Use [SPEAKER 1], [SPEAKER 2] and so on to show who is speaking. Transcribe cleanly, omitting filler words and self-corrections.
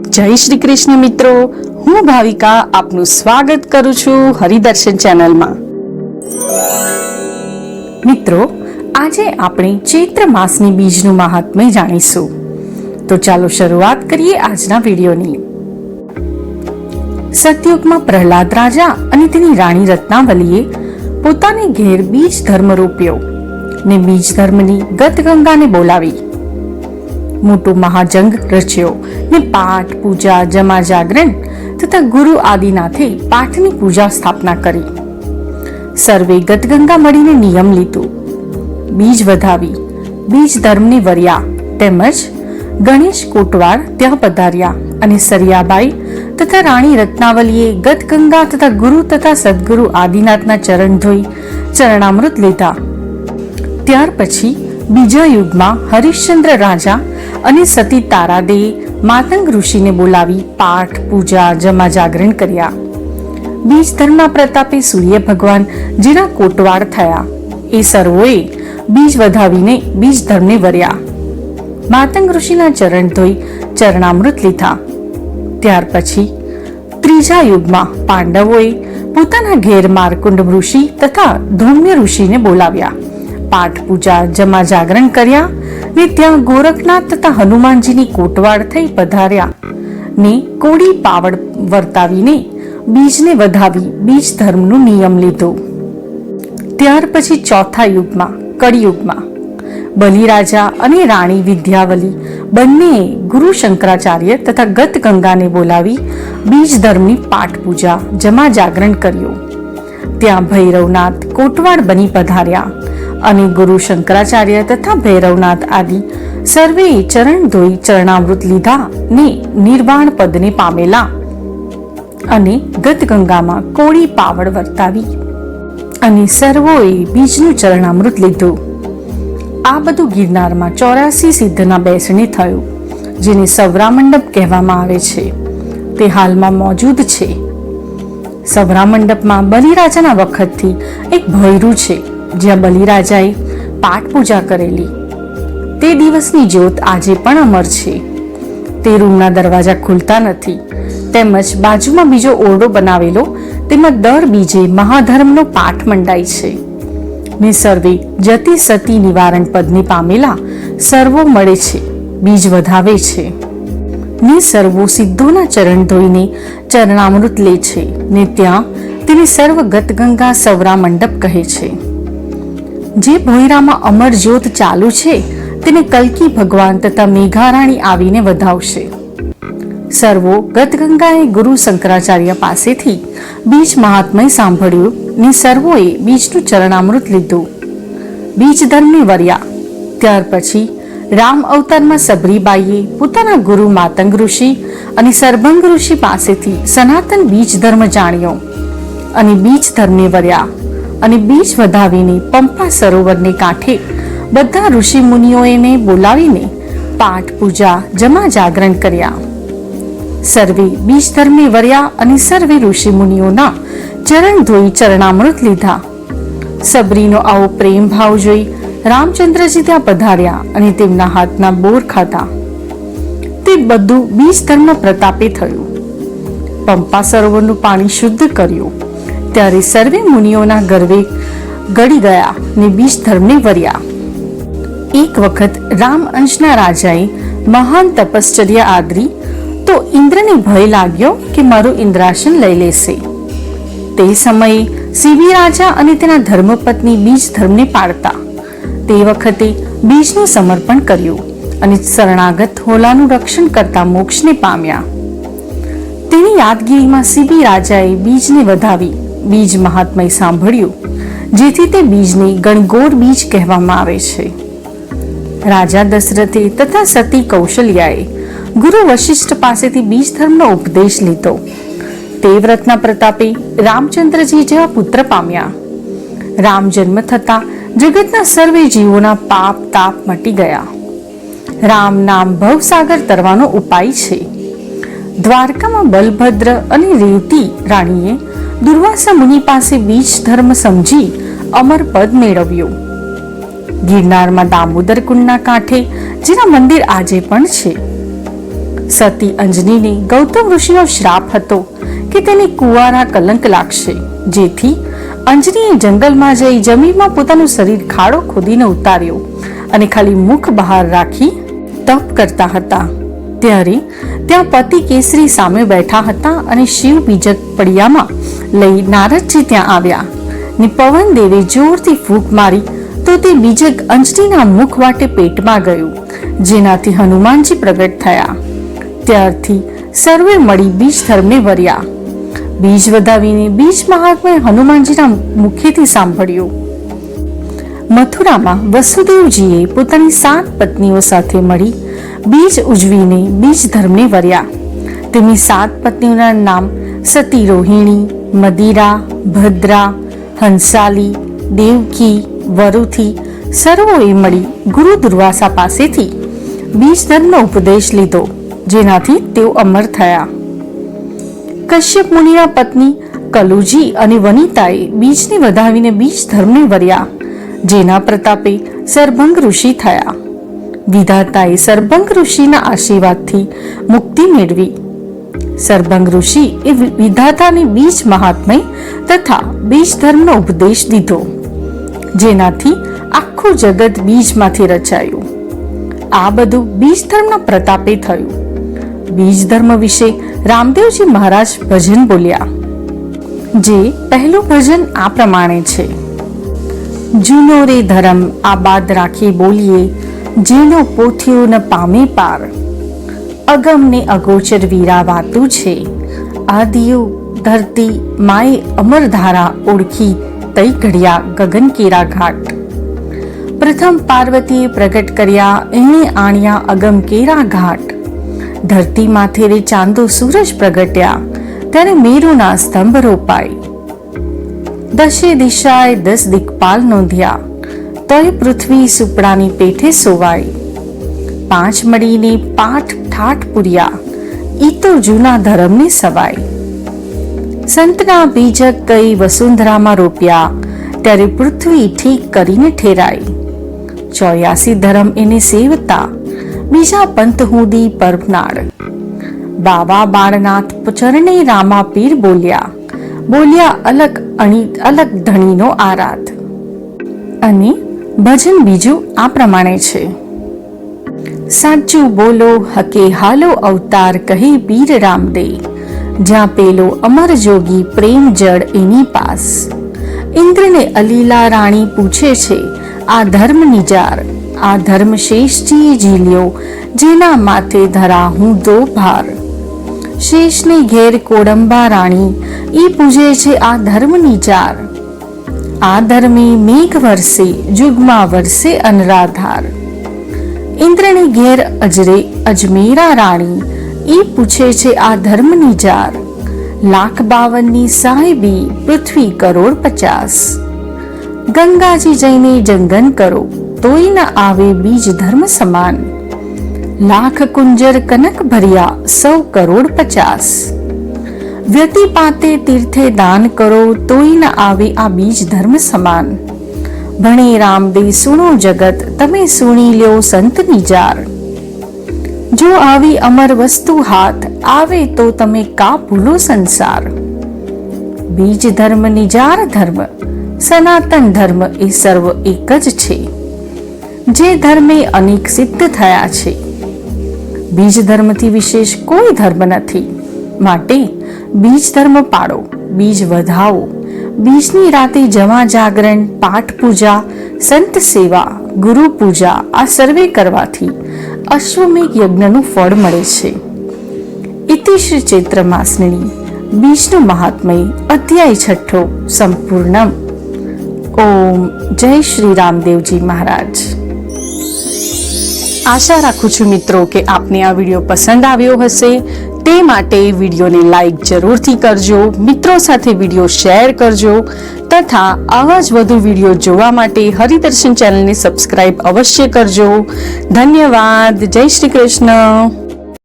[SPEAKER 1] જય શ્રી કૃષ્ણ મિત્રો, હું ભાવિકા આપનું સ્વાગત કરું છું હરિદર્શન ચેનલમાં. મિત્રો, આજે આપણે ચૈત્ર માસની બીજનું મહાત્મ્ય જાણીશું. તો ચાલો શરૂઆત કરીએ આજના વિડીયોની. સતયુગમાં પ્રહલાદ રાજા અને તેની રાણી રત્નાવલીએ પોતાને ઘેર બીજ ધર્મ રોપ્યો ને બીજ ધર્મની ગતગંગાને બોલાવી મોટો મહાજંગ રચ્યો ને પાઠ, પૂજા, જમા જાગરણ તથા ગુરુ આદિનાથે પાઠની પૂજા સ્થાપના કરી. સર્વે ગતગંગા મળીને નિયમ લીધું, બીજ વધાવી, બીજ ધર્મને વર્યા. તેમજ ગણેશ કોટવાડ ત્યાં પધાર્યા અને સરિયાબાઈ તથા રાણી રત્નાવલીએ ગતગંગા તથા ગુરુ તથા સદગુરુ આદિનાથના ચરણ ધોઈ ચરણામૃત લીધા. ત્યાર પછી બીજા યુગમાં હરિશ્ચંદ્ર રાજા અને સતી તારાદેએ માતંગ ઋષિને બોલાવી પાઠ, પૂજા, જમા જાગરણ કર્યા. બીજ ધર્મના પ્રતાપે સૂર્ય ભગવાન જેના કોટવાડ થયા એ સર્વોએ બીજ વધાવીને બીજ ધર્મને વર્યા. માતંગ ઋષિના ચરણ ધોઈ ચરણામૃત લીધા. ત્યાર પછી ત્રીજા યુગમાં પાંડવોએ પોતાના ઘેર માર્કુંડ ઋષિ તથા ધૌમ્ય ઋષિને બોલાવ્યા, પાઠ, પૂજા, જમા જાગરણ કર્યા ને ત્યાં ગોરખનાથ તથા હનુમાનજીની કોટવાડ થઈ પધાર્યા ને કોડી પાવડ વર્તાવીને બીજને વધાવી બીજ ધર્મનો નિયમ લીધો. ત્યાર પછી ચોથા યુગમાં કળિયુગમાં બલિરાજા અને રાણી વિદ્યાવલી બંનેએ ગુરુ શંકરાચાર્ય તથા ગતગંગાને બોલાવી બીજ ધર્મની પાઠ, પૂજા, જમા જાગરણ કર્યું. ત્યાં ભૈરવનાથ કોટવાડ બની પધાર્યા અને ગુરુ શંકરાચાર્ય તથા ભૈરવનાથ આદિ સર્વે ચરણ ધોઈ ચરણામૃત લીધા ને નિર્વાણ પદને પામેલા અને ગતગંગામાં કોળી પાવડ વર્તાવી અને સર્વોએ બીજનું ચરણામૃત લીધું. આ બધું ગિરનારમાં 84 સિદ્ધના બેસણે થયું, જેને સવરા મંડપ કહેવામાં આવે છે. તે હાલમાં મોજૂદ છે. સવરા મંડપમાં બલિરાજાના વખતથી એક ભોયરું છે, જ્યાં બલિરાજાએ પાઠ પૂજા કરેલી. તે દિવસની જ્યોત આજે પણ અમર છે. તે રૂમના દરવાજા ખુલતા નથી. તેમજ બાજુમાં બીજો ઓરડો બનાવેલો, તેમાં દર બીજે મહાધર્મનો પાઠ મંડાય છે ને સર્વે જતી સતી નિવારણ પદને પામેલા સર્વો મળે છે, બીજ વધાવે છે ને સર્વો સિદ્ધોના ચરણ ધોઈને ચરણામૃત લે છે ને ત્યાં તેને સર્વ ગતગંગા સવરા મંડપ કહે છે. જે ભોયરામાં અમર જ્યોત ચાલુ છે તેને કલ્કી ભગવાન તથા મેઘારાણી આવીને વધાવશે. સર્વો ગતગંગાએ ગુરુ શંકરાચાર્ય પાસેથી બીજ મહાત્મય સાંભળ્યું ને સર્વોએ બીજનું ચરણામૃત લીધું, બીજ ધર્મને વર્યા. ત્યાર પછી રામ અવતારમાં સબરીબાઈએ પોતાના ગુરુ માતંગ ઋષિ અને સરભંગ ઋષિ પાસેથી સનાતન બીજ ધર્મ જાણ્યો અને બીજ ધર્મને વર્યા અને બીજ વધાવીને પંપા સરોવરને કાંઠે બધા ઋષિ મુનિઓને બોલાવીને પાઠ, પૂજા, જમા જાગરણ કર્યા. સર્વે બીજ ધર્મે વર્યા અને સર્વે ઋષિ મુનિઓના ચરણ ધોઈ ચરણામૃત લીધા. સબરીનો આવો પ્રેમ ભાવ જોઈ રામચંદ્રજી ત્યાં પધાર્યા અને તેમના હાથના બોર ખાધા. તે બધું બીજ ધર્મ પ્રતાપે થયું. પંપા સરોવરનું પાણી શુદ્ધ કર્યું. ત્યારે સર્વે મુનિઓના ગર્વે ગળી ગયા ને બીજ ધર્મને વર્યા. એક વખત રામ અંશના રાજાએ મહાન તપશ્ચર્યા આદરી તો ઇન્દ્રને ભય લાગ્યો કે મારું ઇન્દ્રાસન લઈ લેશે. તે સમયે શિબી રાજા અને તેના ધર્મપત્ની બીજ ધર્મને પાળતા. તે વખતે બીજનું સમર્પણ કર્યું અને શરણાગત હોલાનું રક્ષણ કરતા મોક્ષને પામ્યા. તેની યાદગીરીમાં શિબી રાજાએ બીજને વધાવી બીજ મહાત્મય સાંભળ્યું, જેથી તે બીજને ગણગોર બીજ કહેવામાં આવે છે. રાજા દશરથે તથા સતી કૌશલ્યાએ ગુરુ વશિષ્ઠ પાસેથી બીજ ધર્મનો ઉપદેશ લીધો. તે વ્રતના પ્રતાપે રામચંદ્રજી જેવા પુત્ર પામ્યા. રામ જન્મ થતા જગતના સર્વે જીવોના પાપ તાપ મટી ગયા. રામ નામ ભવસાગર તરવાનો ઉપાય છે. દ્વારકામાં બલભદ્ર અને રેવતી રાણીએ દુર્વાસા મુનિ પાસે બીજ ધર્મ સમજી અમર પદ મેળવ્યું. ગિરનારમાં દામોદર કુંડના કાંઠે જેના મંદિર આજે પણ છે. સતી અંજનીને ગૌતમ ઋષિનો શ્રાપ હતો કે તેને કુંવારા કલંક લાગશે, જેથી અંજનીએ જંગલમાં જઈ જમીનમાં પોતાનું શરીર ખાડો ખોદીને ઉતાર્યો અને ખાલી મુખ બહાર રાખી તપ કરતા હતા. ત્યારે ત્યાં પતિ કેસરી સામે બેઠા હતા અને શિવ બીજક પડિયામાં લઈ નારદજી ત્યાં આવ્યા ને પવન દેવે જોરથી ફૂંક મારી તો તે બીજક અંજનીના મુખ વાટે પેટમાં ગયું, જેનાથી હનુમાનજી પ્રગટ થયા. ત્યારથી સર્વે મળી બીજ ધર્મને વર્યા. બીજ વધાવીને બીજ મહાત્મ્ય હનુમાનજીના મુખેથી સાંભળ્યું. મથુરામાં વસુદેવજીએ પોતાની 7 પત્નીઓ સાથે મળી બીજ ઉજવીને બીજ ધર્મને વર્યા. તેમની 7 પત્નીઓના નામ સતી રોહિણી, મદિરા, ભદ્રા, હંસાલી, દેવકી, વરુથી સર્વોએ મળી ગુરુ દુર્વાસા પાસેથી બીજ ધર્મનો ઉપદેશ લીધો, જેનાથી તેઓ અમર થયા. કશ્યપ મુનિના પત્ની કલુજી અને વનિતાએ બીજને વધાવીને બીજ ધર્મને વર્યા, જેના પ્રતાપે સરભંગ ઋષિ થયા. વિધાતાએ સરભંગ ઋષિના આશીર્વાદથી મુક્તિ મેળવી. સરભંગ ઋષિ એ વિધાતાને બીજ મહાત્મ્ય તથા બીજ ધર્મનો ઉપદેશ દીધો, જેનાથી આખું જગત બીજમાંથી રચાયું. આ બધું બીજ ધર્મના પ્રતાપે થયું. બીજ ધર્મ વિશે રામદેવજી મહારાજ ભજન બોલ્યા, જે પહેલું ભજન આ પ્રમાણે છે. જૂનો રે ધર્મ આબાદ રાખી બોલીએ, જેનો પોથ્યો ન પામે પાર. અગમને અગોચર વીરા વાતું છે, આદિયો ધરતી માએ અમરધારા ઓળખી તઈ ઘડ્યા ગગન કેરા ઘાટ. પ્રથમ પાર્વતીએ પ્રગટ કર્યા, એણે આણ્યા અગમ કેરા ઘાટ. ધરતી માથે રે ચાંદો સૂરજ પ્રગટ્યા, ત્યારે મેરુના સ્તંભ રોપાય. 10 દિશાએ 10 દિક્પાલ નોંધ્યા, તોય પૃથ્વી સુપડાની પેઠે સોવાય. 5 મળીને પાઠ ઠાઠ પૂર્યા, ઈ તો જૂના ધર્મને સવાય. સંતના બીજક કઈ વસુંધરામાં રોપ્યા, ત્યારે પૃથ્વી ઠીક કરીને ઠેરાઈ. 84 ધર્મ એને સેવતા, બીજા પંથ હુંદી પરબનાળ. બાવા બાળનાથ ચરણે રામા પીર બોલ્યા, બોલ્યા અલગ અલગ ધણીનો આરાધ. અને ભજન બીજું આ પ્રમાણે છે. સાચું બોલો હકે હાલો અવતાર કહે પીર રામદે, જ્યાં પેલો અમર જોગી પ્રેમ જળ એની પાસ. ઇન્દ્રને અલીલા રાણી પૂછે છે આ ધર્મ નિજાર, આ ધર્મ શેષજીએ ઝીલ્યો, જેના માથે ધરા હું દો ભાર. શેષને ઘેર કોડંબા રાણી, ઈ પૂજે છે આ ધર્મ નિજાર. આ ધર્મે મેઘ વરસે, જુગમાં વરસે અનરાધાર. ઇન્દ્રને ઘેર અજમેરા રાણી, ઈ પૂછે છે આ ધર્મ નિજાર. 1,52 સાહેબી, પૃથ્વી કરોડ 50. ગંગાજી જઈને જંગન કરો, તોય ન આવે બીજ ધર્મ સમાન. 1,00,000 કુંજર કનક ભર્યા, 100 કરોડ 50. વ્યતિપાતે તીર્થે દાન કરો, તોય ન આવે આ બીજ ધર્મ સમાન. ભણે રામદેવ સુણો જગત, તમે સુણી લ્યો સંત નિજાર. જો આવી અમર વસ્તુ હાથ આવે, તો તમે કા ભૂલો સંસાર. બીજ ધર્મ નિજાર ધર્મ, સનાતન ધર્મ એ સર્વ એક જ છે, જે ધર્મે અનેક સિદ્ધ થયા છે. બીજ ધર્મથી વિશેષ કોઈ ધર્મ નથી. માટે બીજ ધર્મ પાળો, બીજ વધાવો. બીજની રાતે જમા જાગરણ, પાઠ પૂજા, સંત સેવા, ગુરુ પૂજા આ સર્વે કરવાથી અશ્વમેઘ યજ્ઞનું ફળ મળે છે. ઇતિ શ્રી ચૈત્ર માસની બીજનું મહાત્મય અધ્યાય 6 સંપૂર્ણમ. ઓમ જય શ્રી રામદેવજી મહારાજ. આશા રાખું છું મિત્રો કે આપને આ વિડીયો પસંદ આવ્યો હશે. તે માટે વિડીયોને લાઈક જરૂરથી કરજો, મિત્રો સાથે વિડીયો શેર કરજો તથા આવા જ વધુ વિડીયો જોવા માટે હરિદર્શન ચેનલને સબસ્ક્રાઇબ અવશ્ય કરજો. ધન્યવાદ. જય શ્રી કૃષ્ણ.